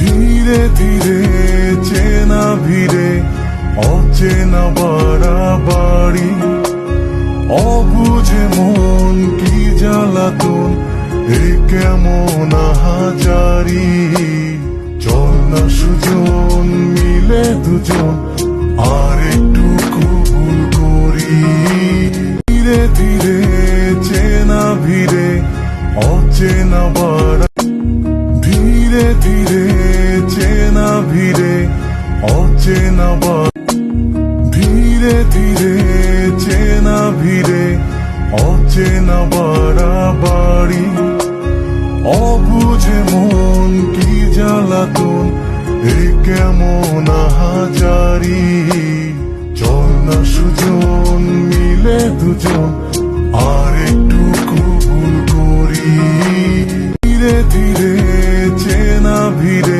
ধীরে ধীরে চেনা ভিড়ে অচেনা বাড়াবাড়ি, অবুঝে মন কি জ্বালাতন, এ কেমন আহাজারি। চল না সুজন মিলে দুজন আর একটু কবুল করি। ধীরে ধীরে চেনা ভিড়ে অচেনা বাড়া, ধীরে ধীরে চেনা ভিড়ে অচেনা বাড়া, ধীরে ধীরে চেনা ভিড়ে অচেনা বাড়াবাড়ি, অবুঝে মন কি জ্বালাতন, এ কেমন আহাজারি। চল না সুজন মিলে দুজন আর একটু কবুল করি। ধীরে ধীরে চেনা ভিড়ে